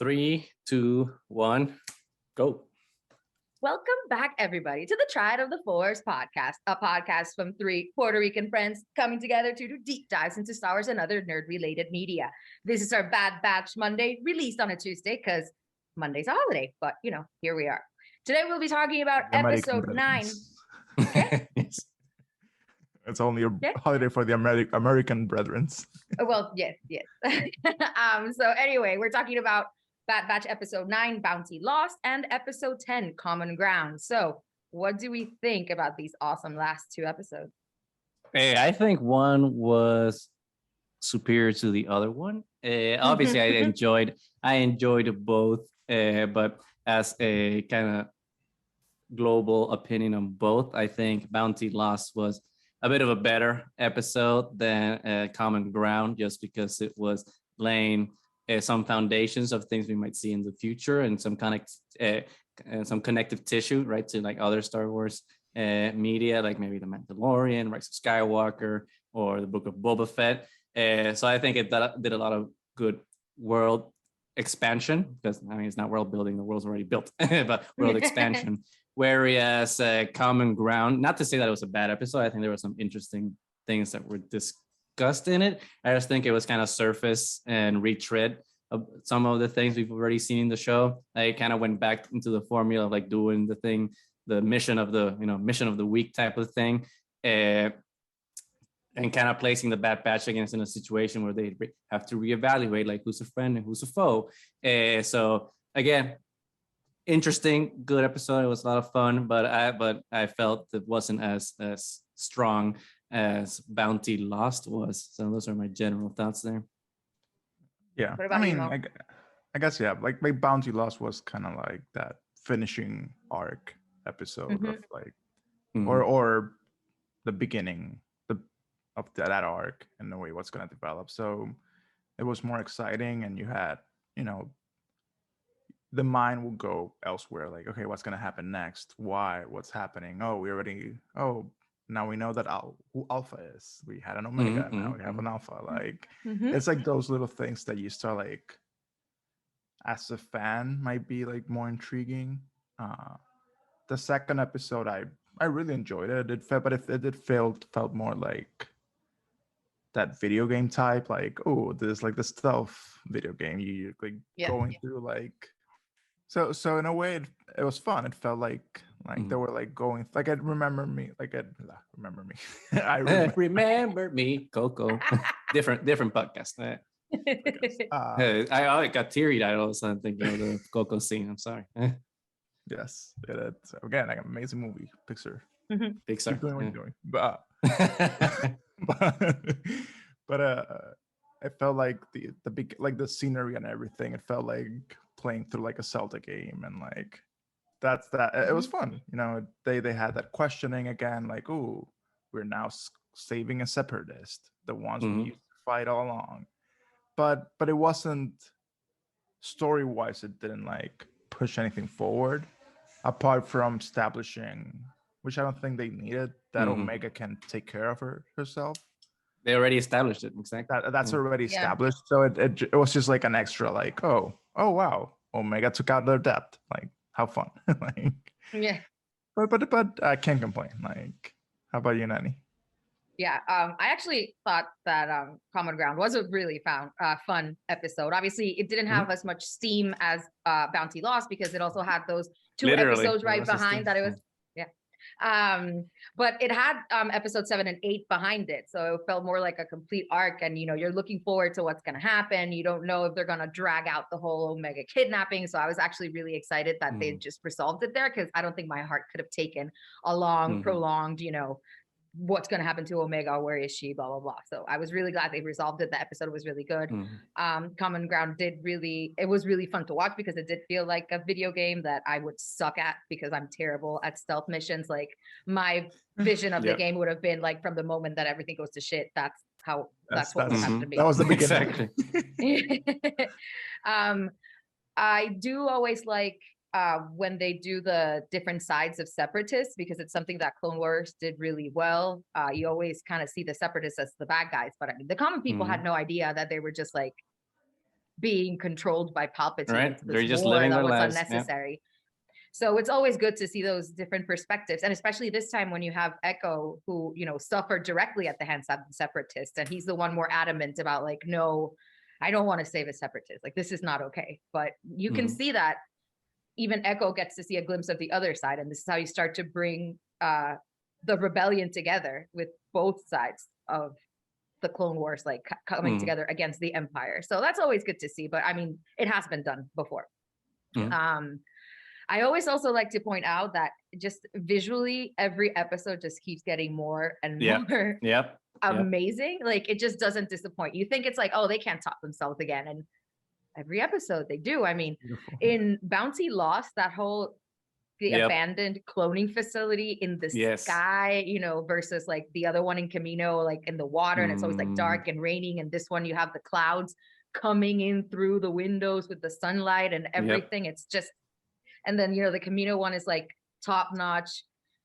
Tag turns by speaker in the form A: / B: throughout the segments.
A: Three, two, one, go.
B: Welcome back, everybody, to the Triad of the Fours podcast, a podcast from three Puerto Rican friends coming together to do deep dives into Star Wars and other nerd-related media. This is our Bad Batch Monday, released on a Tuesday because Monday's a holiday, but here we are. Today we'll be talking about episode 9. Okay?
A: Yes.
C: It's only a holiday for the American brethren.
B: Well, yes. So anyway, we're talking about Bad Batch episode 9, Bounty Lost, and episode 10, Common Ground. So what do we think about these awesome last two episodes?
A: Hey, I think one was superior to the other one. Obviously, I enjoyed both, but as a kind of global opinion on both, I think Bounty Lost was a bit of a better episode than Common Ground, just because it was laying some foundations of things we might see in the future and some some connective tissue, right, to like other Star Wars media, like maybe The Mandalorian, Rise of Skywalker, or the Book of Boba Fett. So I think it did a lot of good world expansion, because I mean it's not world building, the world's already built, but world expansion. Whereas Common Ground, not to say that it was a bad episode, I think there were some interesting things that were discussed in it. I just think it was kind of surface and retread of some of the things we've already seen in the show. I kind of went back into the formula of like doing the thing, the mission of the mission of the week type of thing, and kind of placing the Bad Batch against in a situation where they have to reevaluate like who's a friend and who's a foe. So again, interesting, good episode. It was a lot of fun, but I felt it wasn't as strong as Bounty Lost was. So those are my general thoughts there.
C: Yeah, I mean, I guess like my Bounty Lost was kind of like that finishing arc episode of like, or the beginning of that arc in the way what's going to develop. So it was more exciting, and you had the mind will go elsewhere, like, okay, what's going to happen next? What's happening? Now we know that who Alpha is. We had an Omega, now we have an Alpha. Like it's like those little things that you start like as a fan might be like more intriguing. The second episode I really enjoyed it. It felt more like that video game type, like, oh, there's like the stealth video game you like going through like. So in a way, it was fun. It felt like they were like going like I'd remember me, remember me. I
A: remember me, Coco. different podcast. I got teary-eyed all of a sudden thinking of the Coco scene. I'm sorry.
C: Yes, so again, like an amazing movie, Pixar.
A: Pixar.
C: Keep doing what you're doing, but it felt like the big, like the scenery and everything. It felt like playing through like a Zelda game, and like that it was fun. They had that questioning again, like, oh, we're now saving a separatist, the ones we used to fight all along. But it wasn't story wise. It didn't like push anything forward apart from establishing, which I don't think they needed, that Omega can take care of herself.
A: They already established it, exactly.
C: That's already established. So it was just like an extra, like, oh wow, Omega took out their debt. Like, how fun. Like,
B: yeah.
C: But I can't complain. Like, how about you, Nani?
B: Yeah, I actually thought that Common Ground was a really fun episode. Obviously, it didn't have as much steam as Bounty Lost, because it also had those two episodes right behind that. It was but it had episode 7 and 8 behind it, so it felt more like a complete arc. And you're looking forward to what's going to happen. You don't know if they're going to drag out the whole Omega kidnapping. So I was actually really excited that they just resolved it there, because I don't think my heart could have taken a long, prolonged, what's going to happen to Omega, where is she, blah blah blah. So I was really glad they resolved it. The episode was really good. Common Ground it was really fun to watch, because it did feel like a video game that I would suck at, because I'm terrible at stealth missions. Like, my vision of the game would have been like, from the moment that everything goes to shit, that's what would happen to me.
C: That was the beginning.
A: Exactly.
B: I do always like when they do the different sides of separatists, because it's something that Clone Wars did really well. You always kind of see the separatists as the bad guys, but I mean, the common people had no idea that they were just like being controlled by Palpatine.
A: Right,
B: To
A: they're
B: this
A: just
B: war
A: living
B: that
A: their
B: was
A: lives.
B: unnecessary. So it's always good to see those different perspectives. And especially this time when you have Echo, who, you know, suffered directly at the hands of the separatists. And he's the one more adamant about like, no, I don't want to save a separatist. Like, this is not okay. But you can see that even Echo gets to see a glimpse of the other side. And this is how you start to bring the rebellion together with both sides of the Clone Wars, like coming together against the Empire. So that's always good to see. But I mean, it has been done before. I always also like to point out that just visually, every episode just keeps getting more and more amazing. Like, it just doesn't disappoint. You think it's like, oh, they can't top themselves again. And every episode they do. I mean, in Bounty Lost, that whole abandoned cloning facility in the sky, you know, versus like the other one in Camino, like in the water, and it's always like dark and raining. And this one, you have the clouds coming in through the windows with the sunlight and everything. It's just, and then, you know, the Camino one is like top notch,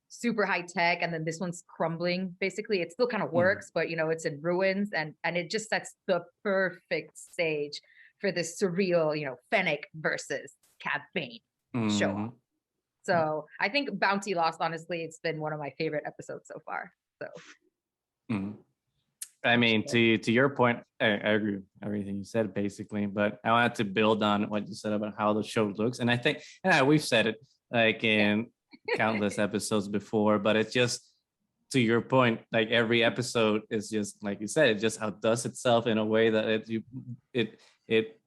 B: super high tech. And then this one's crumbling. Basically, it still kind of works, but, you know, it's in ruins. And it just sets the perfect stage for this surreal, you know, Fennec versus Cad Bane show off. So I think Bounty Lost, honestly, it's been one of my favorite episodes so far. So.
A: I mean, to your point, I agree with everything you said, basically, but I wanted to build on what you said about how the show looks. And I think, we've said it like in countless episodes before, but it's just, to your point, like every episode is just, like you said, it just outdoes itself in a way that it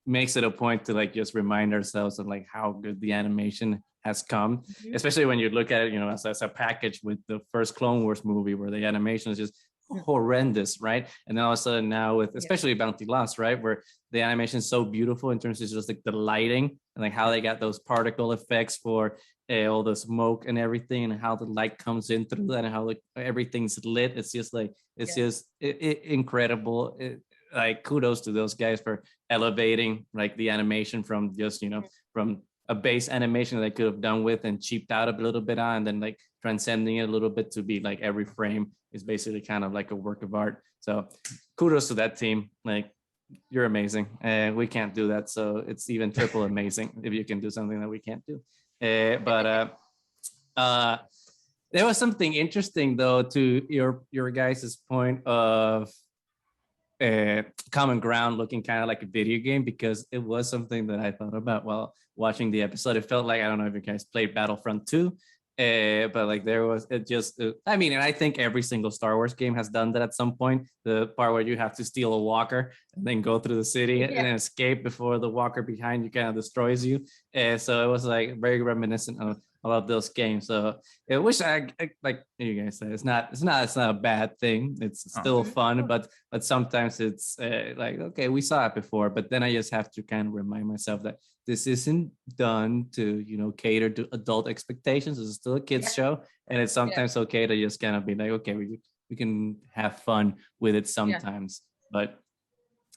A: makes it a point to like just remind ourselves of like how good the animation has come, especially when you look at it, you know, as a package with the first Clone Wars movie, where the animation is just horrendous, right? And then all of a sudden now with especially Bounty Lost, right, where the animation is so beautiful in terms of just like the lighting and like how they got those particle effects for all the smoke and everything, and how the light comes in through that, and how like everything's lit. It's just like just incredible. Like, kudos to those guys for elevating like the animation from just, you know, from a base animation that they could have done with and cheaped out a little bit on, and then like transcending it a little bit to be like every frame is basically kind of like a work of art. So kudos to that team. Like, you're amazing. We can't do that, so it's even triple amazing if you can do something that we can't do. But there was something interesting though to your guys' point of common ground looking kind of like a video game, because it was something that I thought about while watching the episode. It felt like, I don't know if you guys played Battlefront 2, but like there was, it just, I mean, and I think every single Star Wars game has done that at some point, the part where you have to steal a walker and then go through the city and then escape before the walker behind you kind of destroys you. So it was like very reminiscent of a lot of those games. So I wish I like you guys said, it's not a bad thing. It's still fun, but sometimes it's like, okay, we saw it before, but then I just have to kind of remind myself that this isn't done to, you know, cater to adult expectations. This is still a kids show, and it's sometimes okay to just kind of be like, okay, we can have fun with it sometimes. But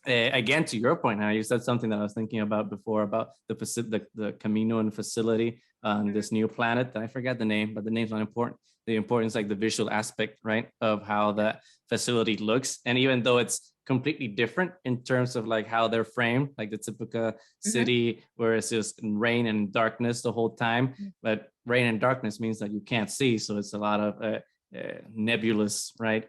A: again, to your point, now you said something that I was thinking about before about the Camino and facility on this new planet that I forgot the name, but the name's not important. The importance, like the visual aspect, right, of how that facility looks. And even though it's completely different in terms of like how they're framed, like the typical city where it's just rain and darkness the whole time, but rain and darkness means that you can't see. So it's a lot of nebulous, right,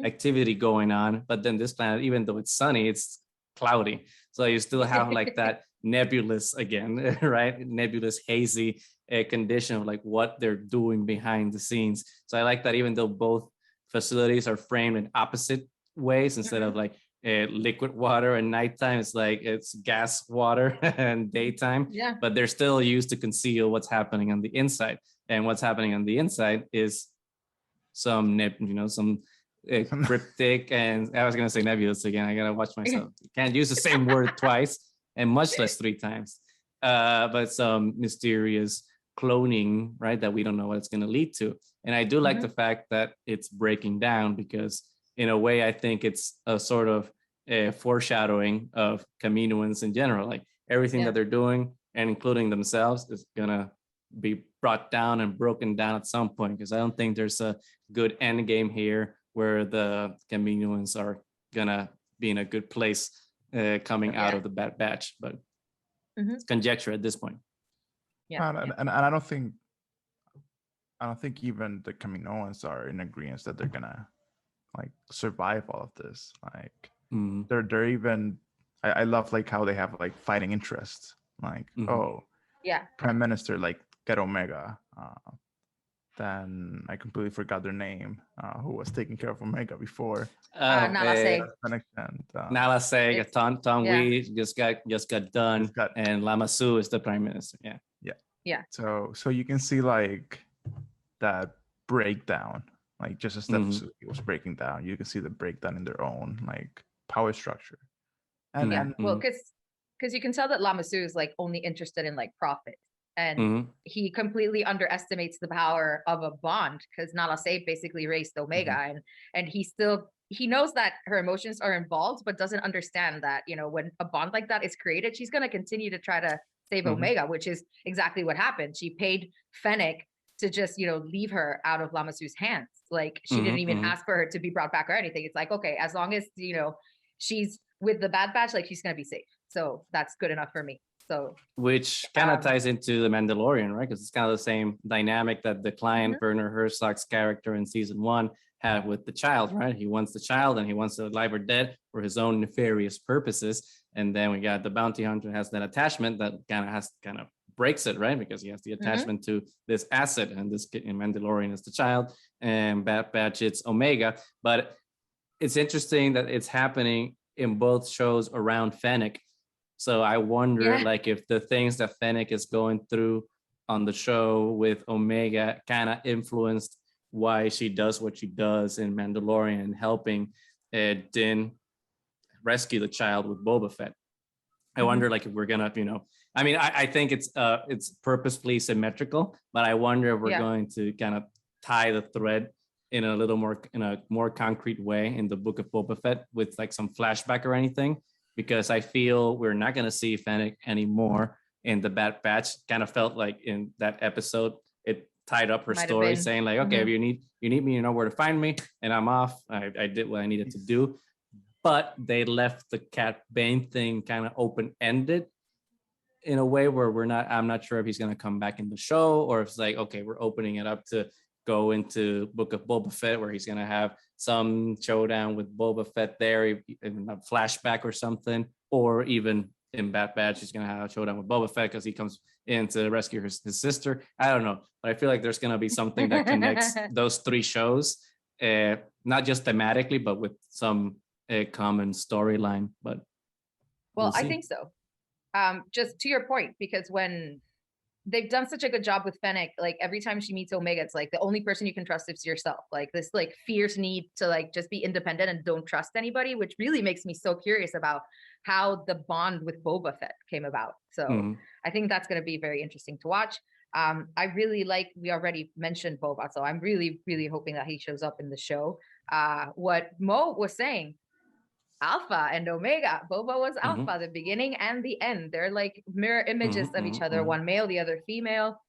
A: activity going on. But then this planet, even though it's sunny, it's cloudy. So you still have like that nebulous again, right? Nebulous, hazy condition of like what they're doing behind the scenes. So I like that even though both facilities are framed in opposite ways, instead of like liquid water and nighttime, it's like it's gas water and daytime, but they're still used to conceal what's happening on the inside. And what's happening on the inside is some cryptic, and I was gonna say nebulous again. I gotta watch myself. Can't use the same word twice, and much less 3 times. But some mysterious cloning, right, that we don't know what it's gonna lead to. And I do like the fact that it's breaking down, because in a way, I think it's a sort of foreshadowing of Kaminoans in general. Like everything that they're doing, and including themselves, is gonna be brought down and broken down at some point, because I don't think there's a good end game here where the Kaminoans are gonna be in a good place coming out of the Bad Batch, but it's conjecture at this point.
C: And I don't think even the Kaminoans are in agreement that they're gonna like survive all of this. Like they're even I love like how they have like fighting interests. Like Prime Minister, like get Omega. Then I completely forgot their name. Who was taking care of Omega before?
B: Nala Say.
A: Nala Say, Tom Wee just got done, and Lama Su is the Prime Minister.
B: Yeah.
C: So you can see like that breakdown, like just as step it was breaking down. You can see the breakdown in their own like power structure. And
B: well, because you can tell that Lama Su is like only interested in like profit. And he completely underestimates the power of a bond because Nala Se basically raised Omega, and he knows that her emotions are involved, but doesn't understand that, you know, when a bond like that is created, she's going to continue to try to save Omega, which is exactly what happened. She paid Fennec to just, you know, leave her out of Lama Su's hands. Like she didn't even ask for her to be brought back or anything. It's like, okay, as long as, you know, she's with the Bad Batch, like she's going to be safe. So that's good enough for me. So,
A: which kind of ties into the Mandalorian, right? Because it's kind of the same dynamic that the client Werner Herzog's character in season 1 had with the child, right? He wants the child and he wants it alive or dead for his own nefarious purposes. And then we got the bounty hunter has that attachment that kind of breaks it, right? Because he has the attachment to this asset, and this in Mandalorian is the child, and Bad Batch it's Omega. But it's interesting that it's happening in both shows around Fennec. So I wonder, like, if the things that Fennec is going through on the show with Omega kind of influenced why she does what she does in Mandalorian and helping Din rescue the child with Boba Fett. I wonder, like, if we're gonna, you know, I mean, I think it's purposefully symmetrical, but I wonder if we're going to kind of tie the thread in a more concrete way in the Book of Boba Fett with like some flashback or anything. Because I feel we're not going to see Fennec anymore in the Bad Batch. Kind of felt like in that episode, it tied up her story, saying like, okay, if you need me, you know where to find me, and I'm off. I did what I needed to do. But they left the Cat Bane thing kind of open-ended in a way where I'm not sure if he's going to come back in the show, or if it's like, okay, we're opening it up to go into Book of Boba Fett, where he's going to have some showdown with Boba Fett there, in a flashback or something, or even in Bad Batch, he's going to have a showdown with Boba Fett because he comes in to rescue his sister. I don't know, but I feel like there's going to be something that connects those 3 shows, not just thematically, but with some common storyline. But
B: we'll I think so. Just to your point, because when they've done such a good job with Fennec, like every time she meets Omega, it's like the only person you can trust is yourself. Like this like fierce need to like just be independent and don't trust anybody, which really makes me so curious about how the bond with Boba Fett came about. So I think that's going to be very interesting to watch. I really like, we already mentioned Boba, so I'm really, really hoping that he shows up in the show. What Mo was saying, Alpha and Omega. Boba was Alpha, the beginning and the end. They're like mirror images of each other, one male, the other female.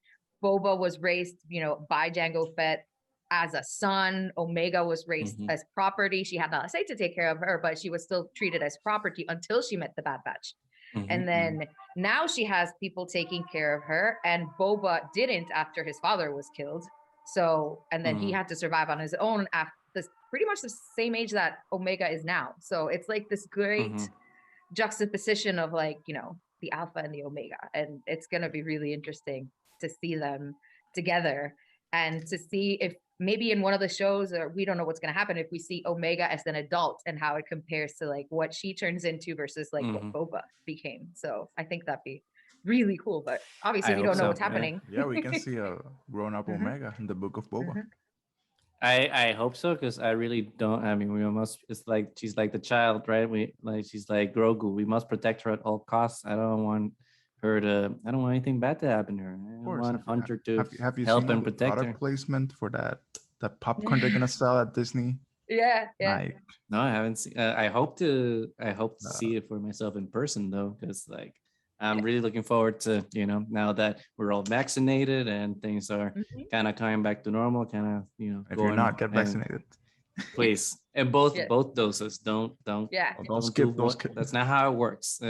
B: Boba was raised, you know, by Jango Fett as a son. Omega was raised as property. She had not say to take care of her, but she was still treated as property until she met the Bad Batch. And then now she has people taking care of her, and Boba didn't after his father was killed. So, and then he had to survive on his own after this, pretty much the same age that Omega is now. So it's like this great juxtaposition of like, you know, the Alpha and the Omega. And it's going to be really interesting to see them together and to see if maybe in one of the shows, or we don't know what's going to happen, if we see Omega as an adult and how it compares to like what she turns into versus like what Boba became. So I think that'd be really cool, but obviously we don't know what's happening.
C: Yeah, we can see a grown-up Omega in the Book of Boba.
A: I hope so, because I really don't. I mean, we must. It's like she's like the child, right? She's like Grogu. We must protect her at all costs. I don't want her to. I don't want anything bad to happen to her. I want Hunter to
C: have you
A: help
C: seen
A: and protect
C: product
A: her.
C: placement for that popcorn they're gonna sell at Disney?
B: Yeah.
C: Like,
A: no, I haven't seen. I hope to see it for myself in person though, because like I'm really looking forward to, you know, now that we're all vaccinated and things are kind of coming back to normal, kind of, you know.
C: If you're not, get vaccinated.
A: Please, and both doses. Don't
C: skip those.
A: That's not how it works.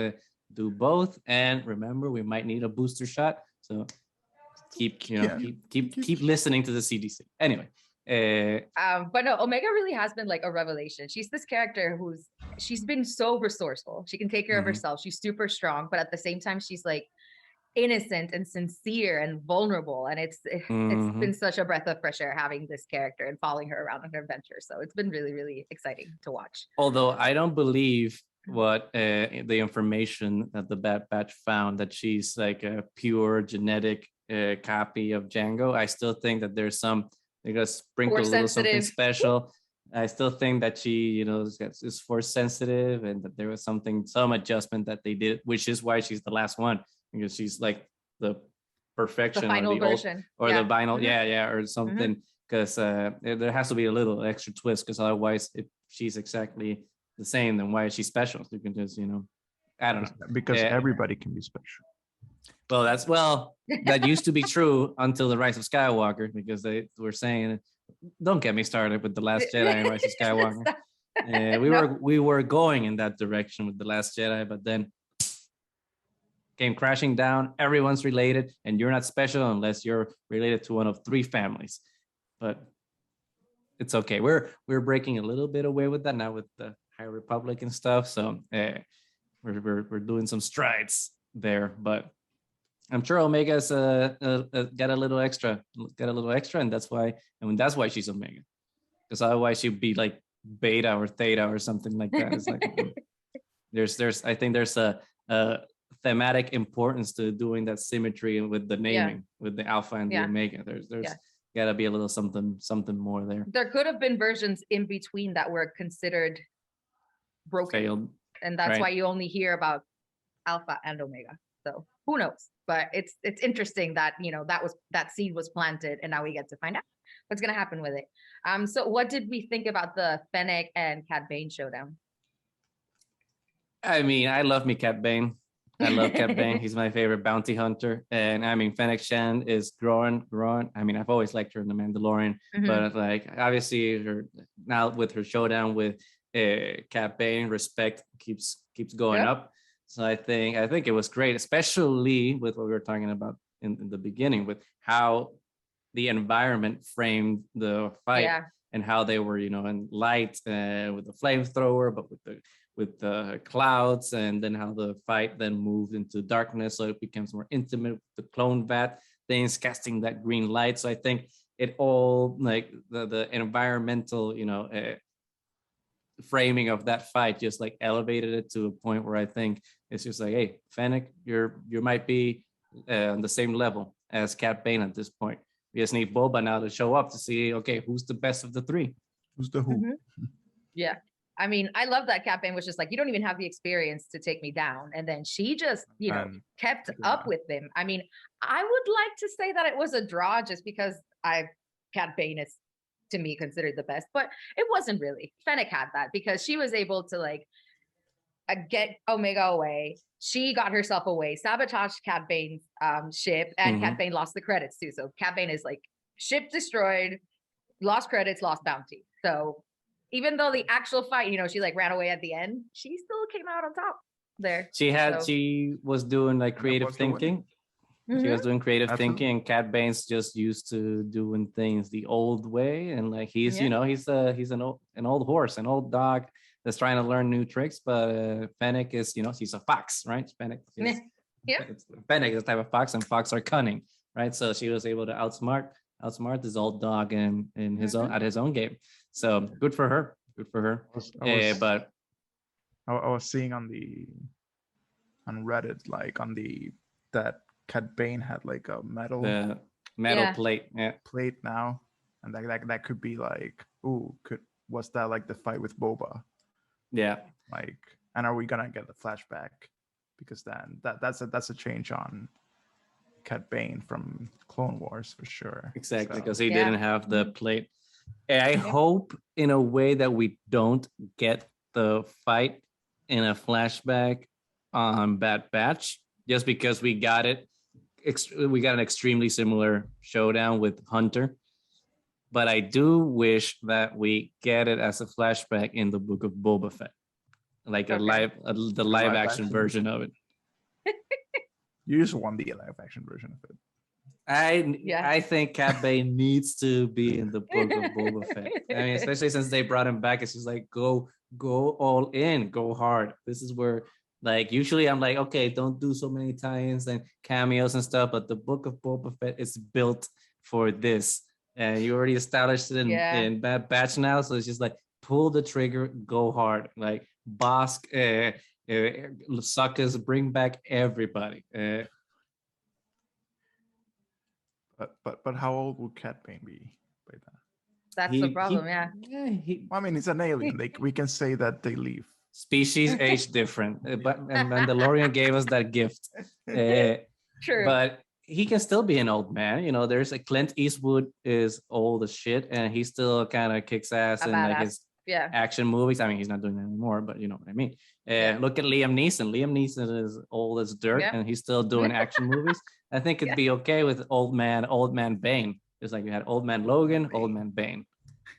A: Do both, and remember, we might need a booster shot. So keep listening to the CDC. Anyway.
B: But no, Omega really has been like a revelation. She's this character she's been so resourceful. She can take care of herself. She's super strong, but at the same time, she's like innocent and sincere and vulnerable. And it's been such a breath of fresh air having this character and following her around on her adventure. So it's been really, really exciting to watch.
A: Although I don't believe what the information that the Bad Batch found, that she's like a pure genetic copy of Django. I still think that there's they're gonna sprinkle a little something special. I still think that she, is force sensitive, and that there was some adjustment that they did, which is why she's the last one, because she's like the perfection,
B: the final version,
A: or the final, or something. Because there has to be a little extra twist, because otherwise, if she's exactly the same, then why is she special? You can just, I don't know.
C: Because everybody can be special.
A: Well, that used to be true until the Rise of Skywalker, because they were saying, don't get me started with The Last Jedi and Rise of Skywalker. We were going in that direction with The Last Jedi, but then came crashing down. Everyone's related, and you're not special unless you're related to one of 3 families. But it's okay. We're breaking a little bit away with that now with the High Republic and stuff. So we're doing some strides there, but I'm sure Omega's got a little extra, and that's why she's Omega, because otherwise she'd be like Beta or Theta or something like that. It's like I think there's a thematic importance to doing that symmetry with the naming, with the Alpha and the Omega. There's got to be a little something more there.
B: There could have been versions in between that were considered broken, failed, and that's why you only hear about Alpha and Omega. So who knows? But it's interesting that that seed was planted, and now we get to find out what's gonna happen with it. So what did we think about the Fennec and Cad Bane showdown?
A: I mean, I love me Cad Bane. I love Cad Bane. He's my favorite bounty hunter, and I mean, Fennec Shand is growing. I mean, I've always liked her in The Mandalorian, but like obviously now with her showdown with Cad Bane, respect keeps going up. So I think it was great, especially with what we were talking about in the beginning, with how the environment framed the fight and how they were, in light with the flamethrower, but with the clouds, and then how the fight then moved into darkness, so it becomes more intimate with the clone vat things casting that green light. So I think it all, like the environmental, framing of that fight just like elevated it to a point where I think it's just like, hey, Fennec, you might be on the same level as Cad Bane at this point. We just need Boba now to show up to see, okay, who's the best of the 3?
C: Who's the who?
B: Yeah. I mean, I love that Cad Bane was just like, you don't even have the experience to take me down. And then she just, kept up with him. I mean, I would like to say that it was a draw just because Cad Bane is, to me, considered the best, but it wasn't really. Fennec had that because she was able to like get Omega away. She got herself away, sabotaged Cad Bane's ship, and Cad Bane lost the credits too. So Cad Bane is like, ship destroyed, lost credits, lost bounty. So even though the actual fight, she like ran away at the end, she still came out on top there.
A: She was doing like creative thinking. She was doing creative thinking, and Cad Bane's just used to doing things the old way, and like he's he's an old horse, an old dog that's trying to learn new tricks. But Fennec is she's a fox, right? Fennec is Fennec is the type of fox, and fox are cunning, right? So she was able to outsmart this old dog in his own at his own game. So good for her. But
C: I was seeing on Reddit, like that Cad Bane had like a metal
A: plate
C: now, and that could be like, was that like the fight with Boba?
A: Yeah.
C: Like, and are we gonna get the flashback? Because then that's a change on Cad Bane from Clone Wars for sure.
A: Exactly, because he didn't have the plate. I hope in a way that we don't get the fight in a flashback on Bad Batch, just because we got it. We got an extremely similar showdown with Hunter. but I do wish that we get it as a flashback in the Book of Boba Fett, like the live action version of it.
C: You just want the live action version of it.
A: I think Cat Bane needs to be in the Book of Boba Fett. I mean, especially since they brought him back, it's just like go all in, go hard. This is where, like, usually I'm like, okay, don't do so many tie-ins and cameos and stuff, but the Book of Boba Fett is built for this, and you already established it in Bad Batch now, so it's just like pull the trigger, go hard, like Bosk, suckers, bring back everybody.
C: But how old would Cat Bane be by then?
B: That's the problem.
C: I mean, it's an alien. We can say that they leave.
A: Species age different, but and Mandalorian gave us that gift.
B: True.
A: But he can still be an old man. You know, there's a Clint Eastwood is old as shit, and he still kind of kicks ass in like his action movies. I mean, he's not doing that anymore, but you know what I mean. Look at Liam Neeson. Liam Neeson is old as dirt, and he's still doing action movies. I think it'd be okay with old man Bane. Just like you had old man Logan, old man Bane.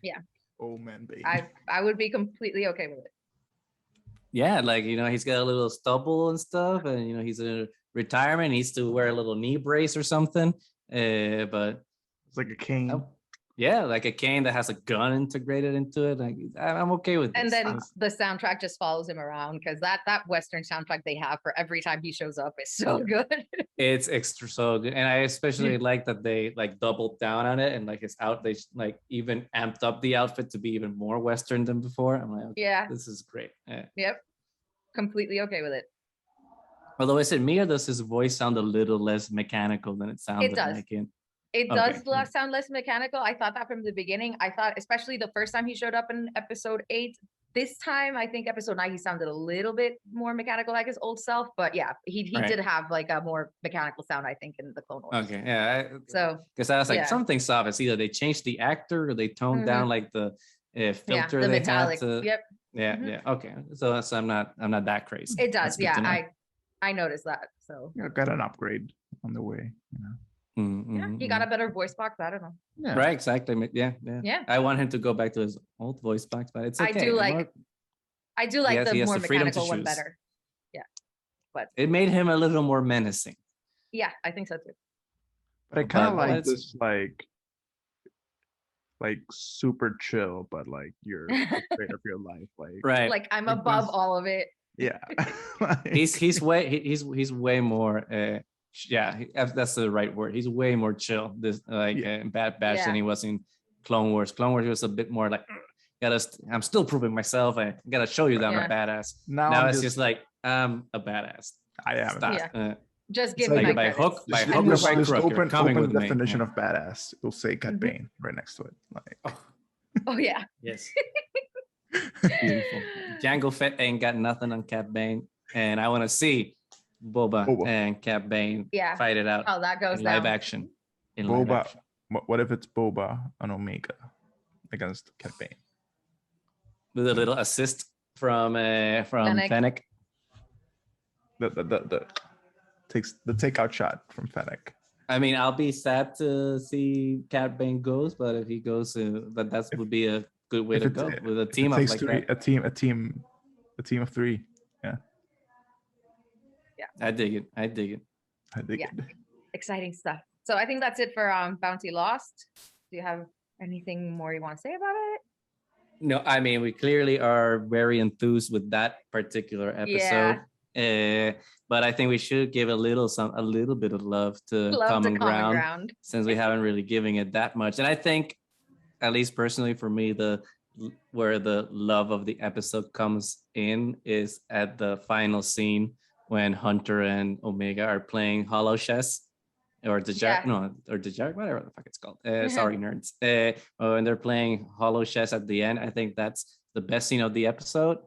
B: Yeah.
C: Old man Bane.
B: I would be completely okay with it.
A: Yeah, like, you know, he's got a little stubble and stuff, and you know, he's in retirement. He needs to wear a little knee brace or something. But
C: it's like a cane.
A: Yeah, like a cane that has a gun integrated into it. Like, I'm okay with this.
B: And then the soundtrack just follows him around, because that Western soundtrack they have for every time he shows up is so good. It's
A: extra so good. And I especially like that they like doubled down on it, and like they like even amped up the outfit to be even more Western than before. I'm like, okay, this is great.
B: Yep. Completely okay with it.
A: Although, is it me, or does his voice sound a little less mechanical than it sounded like in?
B: It does sound less mechanical. I thought that from the beginning. I thought, especially the first time he showed up in episode 8. This time, I think episode 9, he sounded a little bit more mechanical, like his old self. But yeah, he did have like a more mechanical sound, I think, in the Clone Wars.
A: Okay, yeah.
B: So
A: because I was like, something's off. It's either they changed the actor or they toned down like the filter
B: the
A: they
B: metallic.
A: had to.
B: Yep.
A: Yeah. Okay. So I'm not that crazy.
B: It does. Yeah, I noticed that. So
C: got an upgrade on the way. You know.
B: He got a better voice box. I don't know.
A: Yeah. Right, exactly. Yeah. I want him to go back to his old voice box, but it's okay.
B: I do like the more mechanical one better. Yeah, but
A: it made him a little more menacing.
B: Yeah, I think so too.
C: But I kind of like this, like super chill, but like you're afraid of your life,
B: like I'm above all of it.
C: Yeah,
A: he's way more. That's the right word. He's way more chill. In Bad Batch than he was in Clone Wars. Clone Wars was a bit more like, I'm still proving myself. I gotta show you that I'm a badass. Now it's just like, I'm a badass.
C: I am.
B: Just give me
A: by hook, by crook.
C: Open the definition of badass. It'll say Cat Bane right next to it. Like,
B: oh yeah.
A: Yes. Beautiful. Jango Fett ain't got nothing on Cat Bane, and I want to see Boba and Cat Bane fight it out.
B: Oh, that goes
A: in
B: down.
A: Live action.
C: Boba. What if it's Boba and Omega against Cat Bane?
A: With a little assist from Fennec.
C: The takes the takeout shot from Fennec.
A: I mean, I'll be sad to see Cat Bane goes, but if he goes, that would be a good way to go with a team up like that.
C: A team of 3. Yeah.
B: Yeah.
A: I dig it.
B: Exciting stuff. So I think that's it for Bounty Lost. Do you have anything more you want to say about it?
A: No, I mean, we clearly are very enthused with that particular episode. But I think we should give a little bit of love to Common Ground, since we haven't really given it that much. And I think, at least personally for me, where the love of the episode comes in is at the final scene when Hunter and Omega are playing Hollow Chess, or the whatever the fuck it's called. Sorry, nerds. When they're playing Hollow Chess at the end, I think that's the best scene of the episode.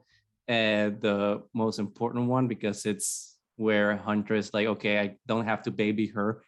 A: The most important one, because it's where Hunter is like, okay, I don't have to baby her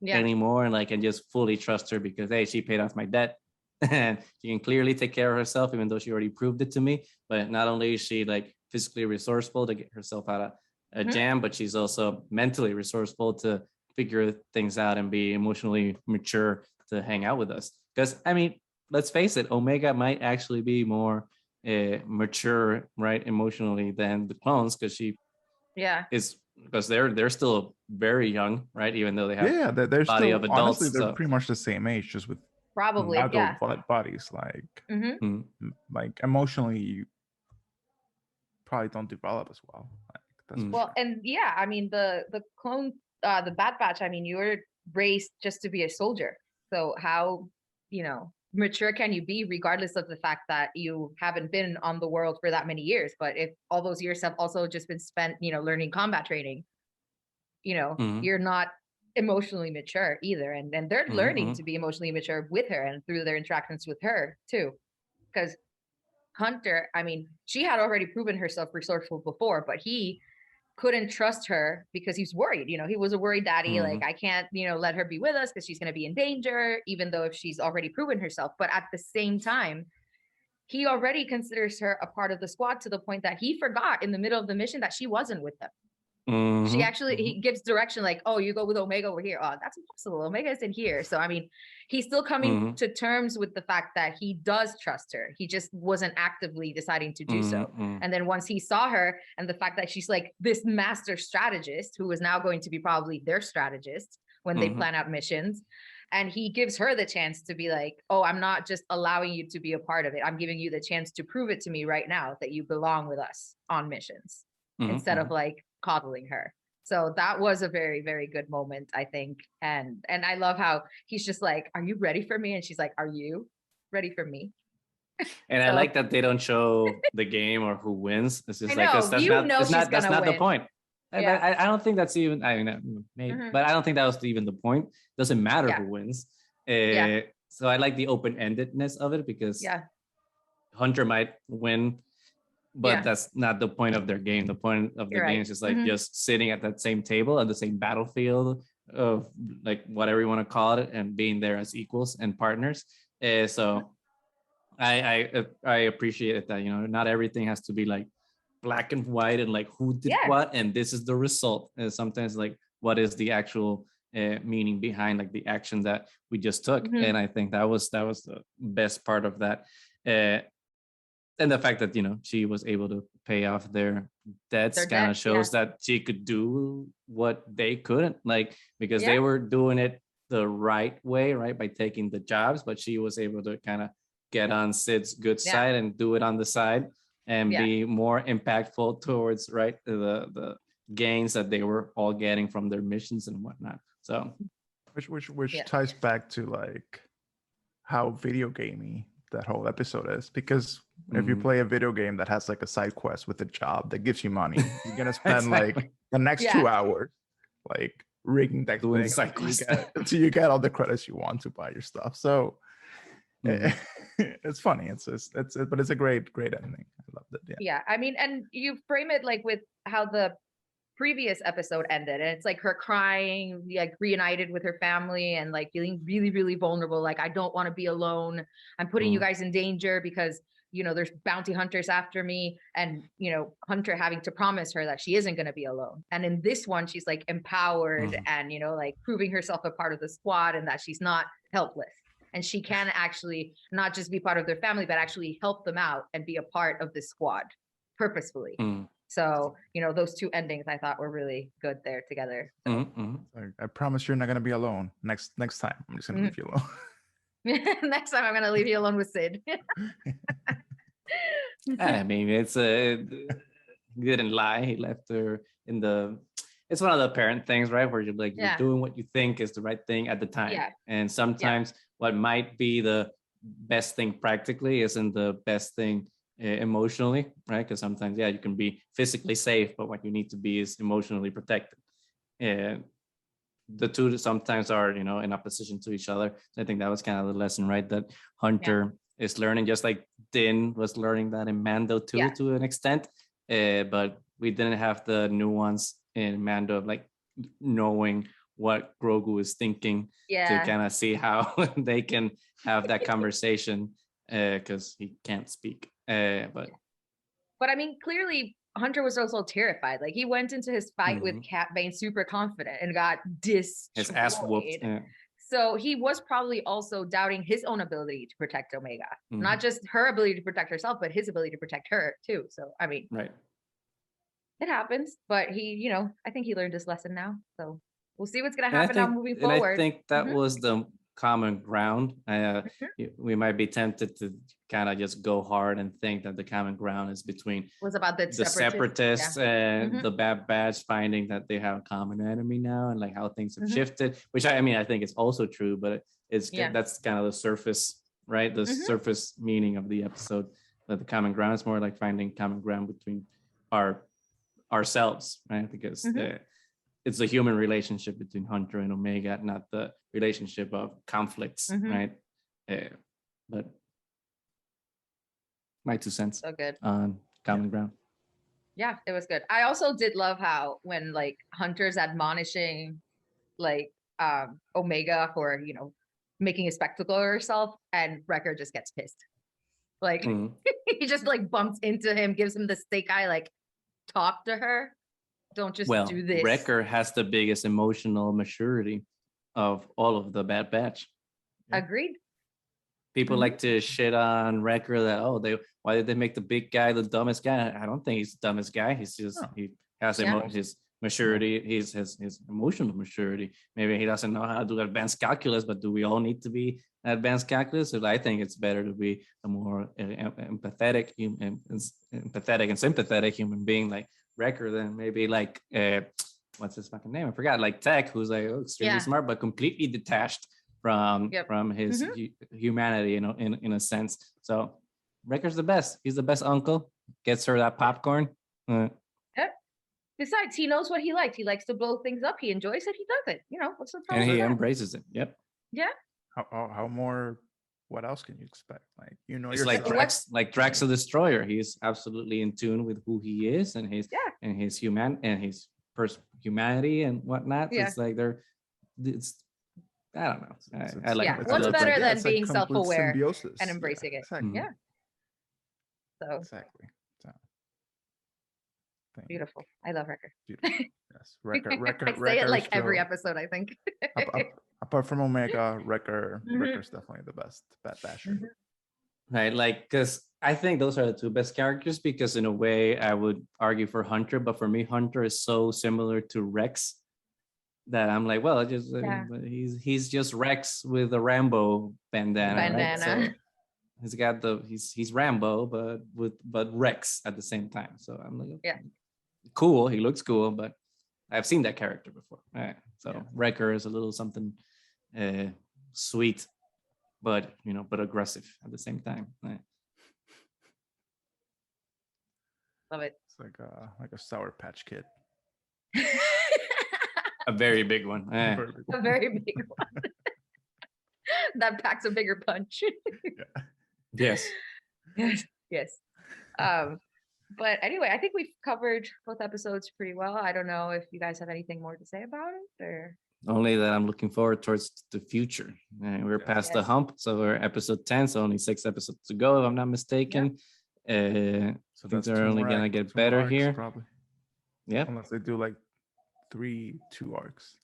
A: anymore, and I can just fully trust her because, hey, she paid off my debt and she can clearly take care of herself, even though she already proved it to me. But not only is she like physically resourceful to get herself out of a jam, but she's also mentally resourceful to figure things out and be emotionally mature to hang out with us. Because I mean, let's face it, Omega might actually be more mature, right, emotionally than the clones, because she is, because they're still very young, right, even though they have
C: they're
A: the body
C: still,
A: of adults.
C: honestly, they're
A: So
C: pretty much the same age, just with
B: probably
C: adult bodies. Like like emotionally, you probably don't develop as well. Like, that's for sure.
B: And I mean, the clone, the Bad Batch, I mean, you were raised just to be a soldier, so how, you know, mature can you be, regardless of the fact that you haven't been on the world for that many years? But if all those years have also just been spent, you know, learning combat training, you know, you're not emotionally mature either. And they're learning to be emotionally mature with her and through their interactions with her too. Because Hunter, I mean, she had already proven herself resourceful before, but he couldn't trust her because he's worried. You know, he was a worried daddy. Like, I can't, you know, let her be with us because she's going to be in danger, even though if she's already proven herself. But at the same time, he already considers her a part of the squad, to the point that he forgot in the middle of the mission that she wasn't with them. She actually, he gives direction like, oh, you go with Omega over here. Oh, that's impossible. Omega isn't here. So, I mean, he's still coming to terms with the fact that he does trust her. He just wasn't actively deciding to do so. And then once he saw her and the fact that she's like this master strategist, who is now going to be probably their strategist when they plan out missions, and he gives her the chance to be like, oh, I'm not just allowing you to be a part of it. I'm giving you the chance to prove it to me right now that you belong with us on missions, instead of like coddling her. So that was a very, very good moment, I think. And I love how he's just like, are you ready for me? And she's like, are you ready for me?
A: And I like that they don't show the game or who wins. It's just like,
B: that's not
A: the point. I don't think that's even, I mean, maybe, but I don't think that was even the point. Doesn't matter who wins. So I like the open-endedness of it, because Hunter might win, but that's not the point of their game. The point of the game is just like just sitting at that same table, at the same battlefield, of like whatever you want to call it, and being there as equals and partners. So I appreciate that, you know, not everything has to be like black and white and like who did what and this is the result. And sometimes like what is the actual meaning behind like the action that we just took. And I think that was the best part of that. And the fact that, you know, she was able to pay off their debts kind of shows that she could do what they couldn't, like, because they were doing it the right way, right, by taking the jobs, but she was able to kind of get on Sid's good side and do it on the side and be more impactful towards the gains that they were all getting from their missions and whatnot. So
C: which ties back to like how video gamey that whole episode is, because if you play a video game that has like a side quest with a job that gives you money, you're gonna spend like the next 2 hours like rigging that
A: doing
C: thing until you get all the credits you want to buy your stuff. So it's funny. But it's a great ending. I loved it.
B: Yeah, I mean, and you frame it like with how the previous episode ended, and it's like her crying, like reunited with her family and like feeling really, really vulnerable. Like, I don't want to be alone. I'm putting you guys in danger because, you know, there's bounty hunters after me, and, you know, Hunter having to promise her that she isn't going to be alone. And in this one, she's like empowered and, you know, like proving herself a part of the squad and that she's not helpless. And she can actually not just be part of their family, but actually help them out and be a part of the squad purposefully. So, you know, those two endings I thought were really good there together. So.
C: I promise you're not going to be alone. Next time, I'm just going to leave you alone.
B: Next time, I'm going to leave you alone with Sid.
A: I mean, it's he didn't lie. He left her in the. It's one of the parent things, right? Where you're like, you're doing what you think is the right thing at the time. And sometimes what might be the best thing practically isn't the best thing emotionally, right? Because sometimes, you can be physically safe, but what you need to be is emotionally protected. And the two sometimes are, you know, in opposition to each other. So I think that was kind of the lesson, right? That Hunter is learning, just like Din was learning that in Mando too, to an extent. But we didn't have the nuance in Mando of like knowing what Grogu is thinking to kind of see how they can have that conversation, because he can't speak. But
B: I mean, clearly Hunter was also terrified. Like, he went into his fight with Cat Bane super confident and got destroyed.
A: His ass whooped.
B: So he was probably also doubting his own ability to protect Omega, not just her ability to protect herself, but his ability to protect her too. So, I mean,
A: right.
B: It happens, but he, I think he learned his lesson now. So we'll see what's going to happen now moving forward.
A: And I think that was the common ground. We might be tempted to kind of just go hard and think that the common ground is between
B: was about the
A: separatists and the Bad Batch, finding that they have a common enemy now, and like how things have shifted, which I mean, I think it's also true, but that's kind of the surface, right? The surface meaning of the episode. That the common ground is more like finding common ground between ourselves, right? Because it's a human relationship between Hunter and Omega, not the relationship of conflicts, right? But my 2 cents on common ground.
B: Yeah, it was good. I also did love how when like Hunter's admonishing like Omega for, making a spectacle of herself, and Wrecker just gets pissed. Like he just like bumps into him, gives him the stake eye, like talk to her. Don't just do this.
A: Wrecker has the biggest emotional maturity of all of the Bad Batch.
B: Agreed.
A: People like to shit on Wrecker that why did they make the big guy the dumbest guy? I don't think he's the dumbest guy. He's just he has his maturity, his emotional maturity. Maybe he doesn't know how to do advanced calculus, but do we all need to be advanced calculus? So I think it's better to be a more empathetic and sympathetic human being like Wrecker than maybe like what's his fucking name? I forgot. Like Tech, who's like extremely smart but completely detached from his humanity, in a sense. So Wrecker's the best. He's the best uncle. Gets her that popcorn.
B: Besides, he knows what he likes. He likes to blow things up. He enjoys it. He does it. What's the problem?
A: And he embraces it. Yep.
B: Yeah.
C: How more? What else can you expect? Like
A: it's like Drax the Destroyer. He's absolutely in tune with who he is and his humanity and whatnot. Yeah. It's like I don't know. I like it.
B: What's better than being self-aware and embracing it?
C: Exactly.
B: Yeah. So
C: exactly.
B: Beautiful. I love Wrecker.
C: Yes, Wrecker.
B: I say it like every episode, I think.
C: Apart from Omega, Wrecker's definitely the best Bad Batcher.
A: Right, like, because I think those are the two best characters, because in a way I would argue for Hunter, but for me Hunter is so similar to Rex that I'm like, well, he's just Rex with a Rambo bandana. Right? So he's got he's Rambo, but Rex at the same time. So I'm like, cool. He looks cool, but I've seen that character before. Right. So Wrecker is a little something sweet, but aggressive at the same time. Right.
B: Love it.
C: It's like a Sour Patch Kid.
A: A very big one.
B: A very big one. That packs a bigger punch.
A: Yes.
B: Yes. But anyway, I think we've covered both episodes pretty well. I don't know if you guys have anything more to say about it, or
A: only that I'm looking forward towards the future. We're past the hump, so we're episode 10, so only 6 episodes to go, if I'm not mistaken. So things are only gonna get better here.
C: Probably.
A: Yeah.
C: Unless they do like 2 arcs.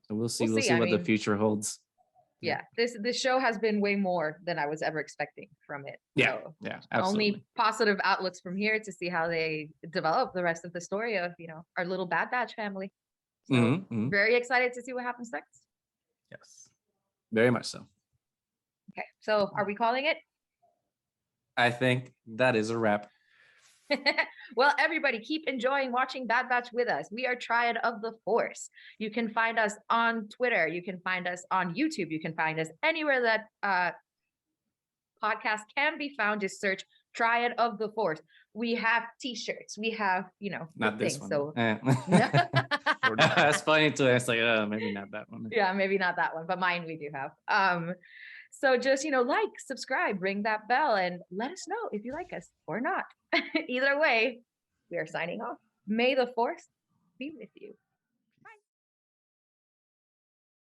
A: So we'll see what the future holds.
B: Yeah, this show has been way more than I was ever expecting from it.
A: Yeah, absolutely.
B: Only positive outlooks from here to see how they develop the rest of the story of our little Bad Batch family. So very excited to see what happens next.
C: Yes,
A: very much so.
B: Okay, so are we calling it?
A: I think that is a wrap.
B: Well, everybody, keep enjoying watching Bad Batch with us. We are Triad of the Force. You can find us on Twitter. You can find us on YouTube. You can find us anywhere that podcast can be found. Just search Triad of the Force. We have t-shirts. We have,
A: not this
B: things,
A: one.
B: So
A: that's funny too. It's like, maybe not that one.
B: Yeah, maybe not that one, but mine we do have. So just, like, subscribe, ring that bell, and let us know if you like us or not. Either way, we are signing off. May the Force be with you.